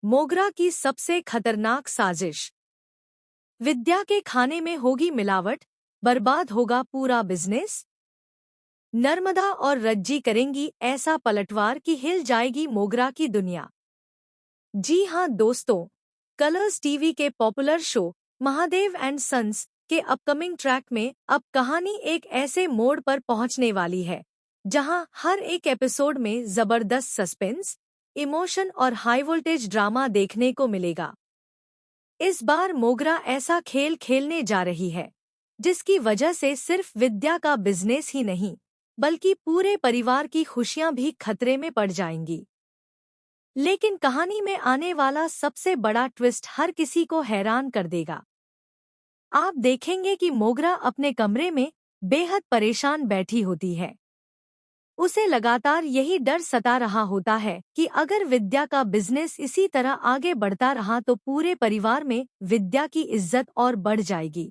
मोगरा की सबसे खतरनाक साजिश। विद्या के खाने में होगी मिलावट, बर्बाद होगा पूरा बिजनेस। नर्मदा और रज्जी करेंगी ऐसा पलटवार कि हिल जाएगी मोगरा की दुनिया। जी हां दोस्तों, कलर्स टीवी के popular show Mahadev and sons के अपकमिंग ट्रैक में अब कहानी एक ऐसे मोड़ पर पहुंचने वाली है जहां हर एक एपिसोड में जबरदस्त सस्पेंस, इमोशन और हाई वोल्टेज ड्रामा देखने को मिलेगा। इस बार मोगरा ऐसा खेल खेलने जा रही है जिसकी वजह से सिर्फ विद्या का बिजनेस ही नहीं बल्कि पूरे परिवार की खुशियां भी खतरे में पड़ जाएंगी। लेकिन कहानी में आने वाला सबसे बड़ा ट्विस्ट हर किसी को हैरान कर देगा। आप देखेंगे कि मोगरा अपने कमरे में बेहद परेशान बैठी होती है। उसे लगातार यही डर सता रहा होता है कि अगर विद्या का बिजनेस इसी तरह आगे बढ़ता रहा तो पूरे परिवार में विद्या की इज्जत और बढ़ जाएगी।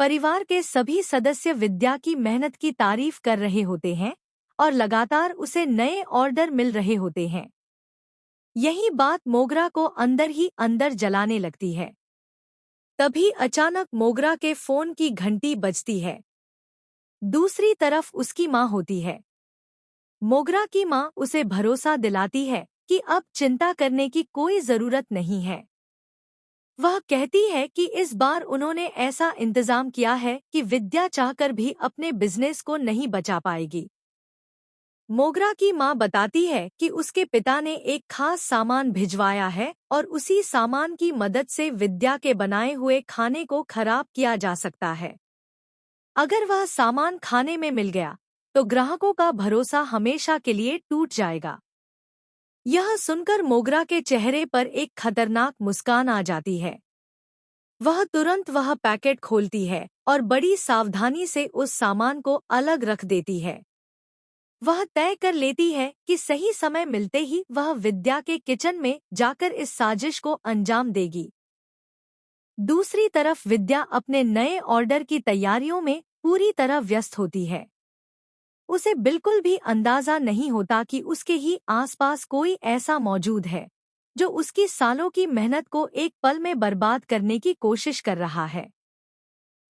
परिवार के सभी सदस्य विद्या की मेहनत की तारीफ कर रहे होते हैं और लगातार उसे नए ऑर्डर मिल रहे होते हैं। यही बात मोगरा को अंदर ही अंदर जलाने लगती है। तभी अचानक मोगरा के फोन की घंटी बजती है। दूसरी तरफ उसकी माँ होती है। मोगरा की माँ उसे भरोसा दिलाती है कि अब चिंता करने की कोई जरूरत नहीं है। वह कहती है कि इस बार उन्होंने ऐसा इंतजाम किया है कि विद्या चाहकर भी अपने बिजनेस को नहीं बचा पाएगी। मोगरा की माँ बताती है कि उसके पिता ने एक खास सामान भिजवाया है और उसी सामान की मदद से विद्या के बनाए हुए खाने को खराब किया जा सकता है। अगर वह सामान खाने में मिल गया तो ग्राहकों का भरोसा हमेशा के लिए टूट जाएगा। यह सुनकर मोगरा के चेहरे पर एक खतरनाक मुस्कान आ जाती है। वह तुरंत वह पैकेट खोलती है और बड़ी सावधानी से उस सामान को अलग रख देती है। वह तय कर लेती है कि सही समय मिलते ही वह विद्या के किचन में जाकर इस साजिश को अंजाम देगी। दूसरी तरफ विद्या अपने नए ऑर्डर की तैयारियों में पूरी तरह व्यस्त होती है। उसे बिल्कुल भी अंदाजा नहीं होता कि उसके ही आसपास कोई ऐसा मौजूद है जो उसकी सालों की मेहनत को एक पल में बर्बाद करने की कोशिश कर रहा है।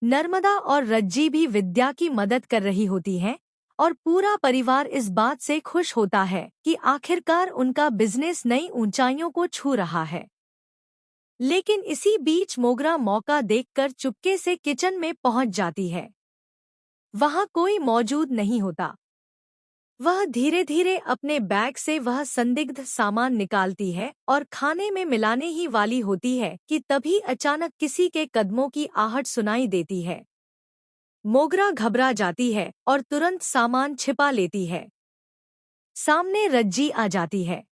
नर्मदा और रज्जी भी विद्या की मदद कर रही होती हैं और पूरा परिवार इस बात से खुश होता है कि आखिरकार उनका बिजनेस नई ऊंचाइयों को छू रहा है। लेकिन इसी बीच मोगरा मौका देखकर चुपके से किचन में पहुंच जाती है। वहां कोई मौजूद नहीं होता। वह धीरे धीरे अपने बैग से वह संदिग्ध सामान निकालती है और खाने में मिलाने ही वाली होती है कि तभी अचानक किसी के कदमों की आहट सुनाई देती है। मोगरा घबरा जाती है और तुरंत सामान छिपा लेती है। सामने रज्जी आ जाती है।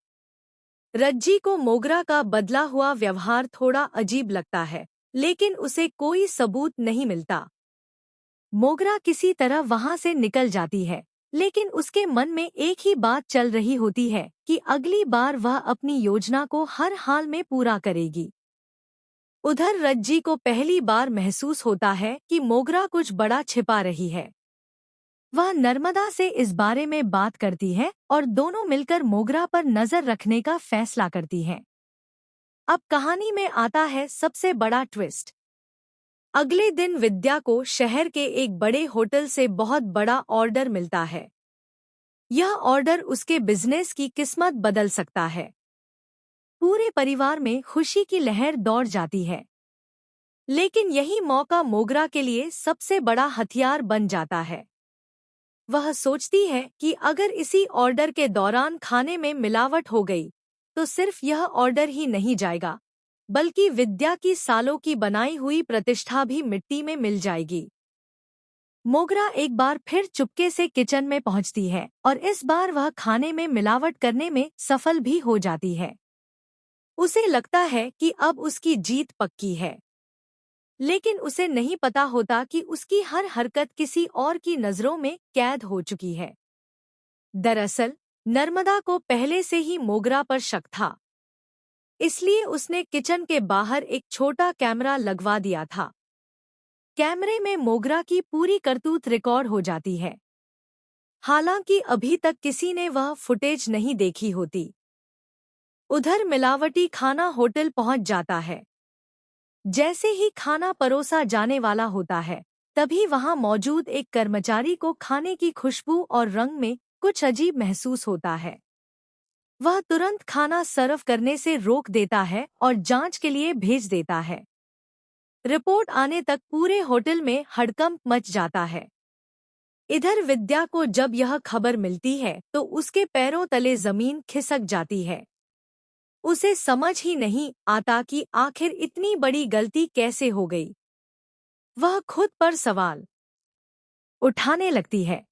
रज्जी को मोगरा का बदला हुआ व्यवहार थोड़ा अजीब लगता है, लेकिन उसे कोई सबूत नहीं मिलता। मोगरा किसी तरह वहां से निकल जाती है, लेकिन उसके मन में एक ही बात चल रही होती है कि अगली बार वह अपनी योजना को हर हाल में पूरा करेगी। उधर रज्जी को पहली बार महसूस होता है कि मोगरा कुछ बड़ा छिपा रही है। वह नर्मदा से इस बारे में बात करती है और दोनों मिलकर मोगरा पर नजर रखने का फैसला करती हैं। अब कहानी में आता है सबसे बड़ा ट्विस्ट। अगले दिन विद्या को शहर के एक बड़े होटल से बहुत बड़ा ऑर्डर मिलता है। यह ऑर्डर उसके बिजनेस की किस्मत बदल सकता है। पूरे परिवार में खुशी की लहर दौड़ जाती है। लेकिन यही मौका मोगरा के लिए सबसे बड़ा हथियार बन जाता है। वह सोचती है कि अगर इसी ऑर्डर के दौरान खाने में मिलावट हो गई तो सिर्फ यह ऑर्डर ही नहीं जाएगा बल्कि विद्या की सालों की बनाई हुई प्रतिष्ठा भी मिट्टी में मिल जाएगी। मोगरा एक बार फिर चुपके से किचन में पहुंचती है और इस बार वह खाने में मिलावट करने में सफल भी हो जाती है। उसे लगता है कि अब उसकी जीत पक्की है, लेकिन उसे नहीं पता होता कि उसकी हर हरकत किसी और की नजरों में कैद हो चुकी है। दरअसल नर्मदा को पहले से ही मोगरा पर शक था, इसलिए उसने किचन के बाहर एक छोटा कैमरा लगवा दिया था। कैमरे में मोगरा की पूरी करतूत रिकॉर्ड हो जाती है। हालांकि अभी तक किसी ने वह फुटेज नहीं देखी होती। उधर मिलावटी खाना होटल पहुंच जाता है। जैसे ही खाना परोसा जाने वाला होता है, तभी वहां मौजूद एक कर्मचारी को खाने की खुशबू और रंग में कुछ अजीब महसूस होता है। वह तुरंत खाना सर्व करने से रोक देता है और जांच के लिए भेज देता है। रिपोर्ट आने तक पूरे होटल में हड़कंप मच जाता है। इधर विद्या को जब यह खबर मिलती है तो उसके पैरों तले जमीन खिसक जाती है। उसे समझ ही नहीं आता कि आखिर इतनी बड़ी गलती कैसे हो गई। वह खुद पर सवाल उठाने लगती है।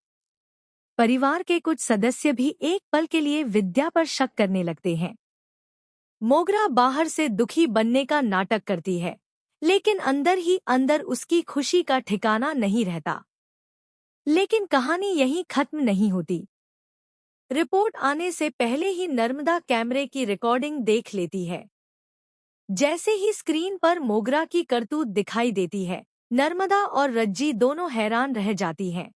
परिवार के कुछ सदस्य भी एक पल के लिए विद्या पर शक करने लगते हैं। मोगरा बाहर से दुखी बनने का नाटक करती है, लेकिन अंदर ही अंदर उसकी खुशी का ठिकाना नहीं रहता। लेकिन कहानी यहीं खत्म नहीं होती। रिपोर्ट आने से पहले ही नर्मदा कैमरे की रिकॉर्डिंग देख लेती है। जैसे ही स्क्रीन पर मोगरा की करतूत दिखाई देती है, नर्मदा और रज्जी दोनों हैरान रह जाती हैं।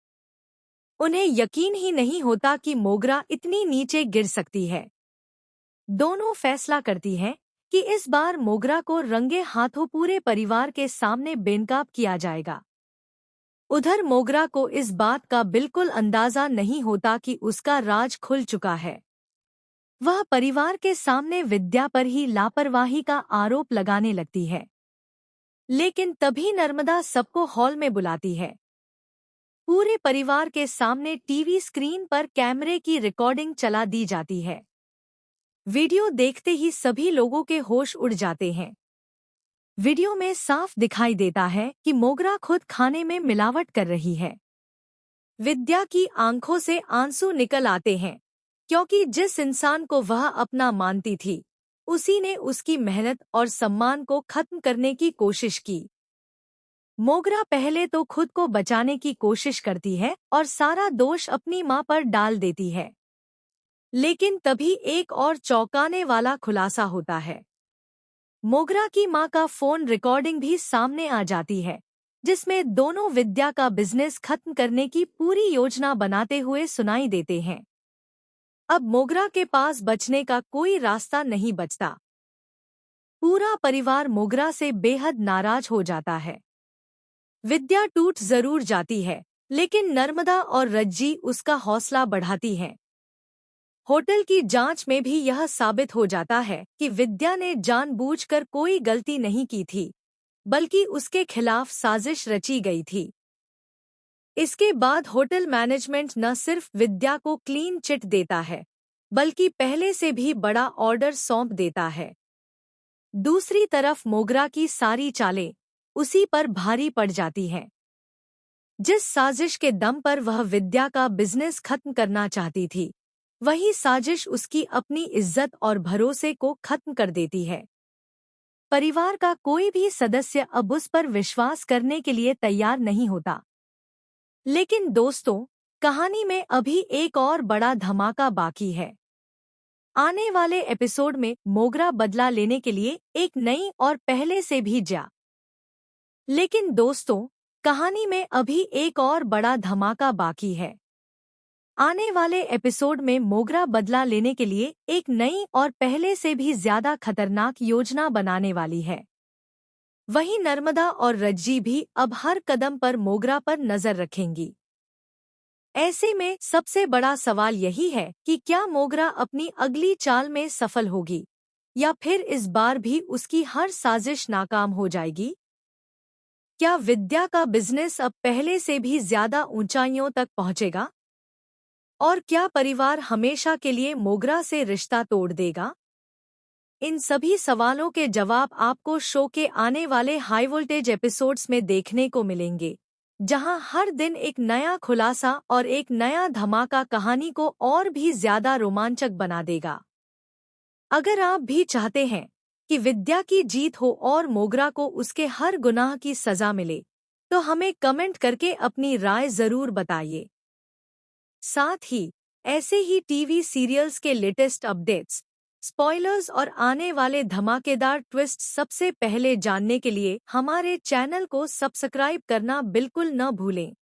उन्हें यकीन ही नहीं होता कि मोगरा इतनी नीचे गिर सकती है। दोनों फैसला करती हैं कि इस बार मोगरा को रंगे हाथों पूरे परिवार के सामने बेनकाब किया जाएगा। उधर मोगरा को इस बात का बिल्कुल अंदाजा नहीं होता कि उसका राज खुल चुका है। वह परिवार के सामने विद्या पर ही लापरवाही का आरोप लगाने लगती है। लेकिन तभी नर्मदा सबको हॉल में बुलाती है। पूरे परिवार के सामने टीवी स्क्रीन पर कैमरे की रिकॉर्डिंग चला दी जाती है। वीडियो देखते ही सभी लोगों के होश उड़ जाते हैं। वीडियो में साफ दिखाई देता है कि मोगरा खुद खाने में मिलावट कर रही है। विद्या की आंखों से आंसू निकल आते हैं, क्योंकि जिस इंसान को वह अपना मानती थी, उसी ने उसकी मेहनत और सम्मान को खत्म करने की कोशिश की। मोगरा पहले तो खुद को बचाने की कोशिश करती है और सारा दोष अपनी मां पर डाल देती है। लेकिन तभी एक और चौंकाने वाला खुलासा होता है। मोगरा की मां का फोन रिकॉर्डिंग भी सामने आ जाती है, जिसमें दोनों विद्या का बिजनेस खत्म करने की पूरी योजना बनाते हुए सुनाई देते हैं। अब मोगरा के पास बचने का कोई रास्ता नहीं बचता। पूरा परिवार मोगरा से बेहद नाराज हो जाता है। विद्या टूट जरूर जाती है, लेकिन नर्मदा और रज्जी उसका हौसला बढ़ाती हैं। होटल की जांच में भी यह साबित हो जाता है कि विद्या ने जानबूझकर कोई गलती नहीं की थी, बल्कि उसके खिलाफ साजिश रची गई थी। इसके बाद होटल मैनेजमेंट न सिर्फ विद्या को क्लीन चिट देता है, बल्कि पहले से भी बड़ा ऑर्डर सौंप देता है। दूसरी तरफ मोगरा की सारी चालें उसी पर भारी पड़ जाती हैं। जिस साजिश के दम पर वह विद्या का बिजनेस खत्म करना चाहती थी, वही साजिश उसकी अपनी इज्जत और भरोसे को खत्म कर देती है। परिवार का कोई भी सदस्य अब उस पर विश्वास करने के लिए तैयार नहीं होता। लेकिन दोस्तों, कहानी में अभी एक और बड़ा धमाका बाकी है। आने वाले एपिसोड में मोगरा बदला लेने के लिए एक नई और पहले से भी लेकिन दोस्तों, कहानी में अभी एक और बड़ा धमाका बाकी है। आने वाले एपिसोड में मोगरा बदला लेने के लिए एक नई और पहले से भी ज्यादा खतरनाक योजना बनाने वाली है। वहीं नर्मदा और रज्जी भी अब हर कदम पर मोगरा पर नजर रखेंगी। ऐसे में सबसे बड़ा सवाल यही है कि क्या मोगरा अपनी अगली चाल में सफल होगी, या फिर इस बार भी उसकी हर साजिश नाकाम हो जाएगी? क्या विद्या का बिजनेस अब पहले से भी ज्यादा ऊंचाइयों तक पहुंचेगा? और क्या परिवार हमेशा के लिए मोगरा से रिश्ता तोड़ देगा? इन सभी सवालों के जवाब आपको शो के आने वाले हाई वोल्टेज एपिसोड्स में देखने को मिलेंगे, जहां हर दिन एक नया खुलासा और एक नया धमाका कहानी को और भी ज्यादा रोमांचक बना देगा। अगर आप भी चाहते हैं कि विद्या की जीत हो और मोगरा को उसके हर गुनाह की सजा मिले, तो हमें कमेंट करके अपनी राय जरूर बताइए। साथ ही ऐसे ही टीवी सीरियल्स के लेटेस्ट अपडेट्स, स्पॉयलर्स और आने वाले धमाकेदार ट्विस्ट सबसे पहले जानने के लिए हमारे चैनल को सब्सक्राइब करना बिल्कुल न भूलें।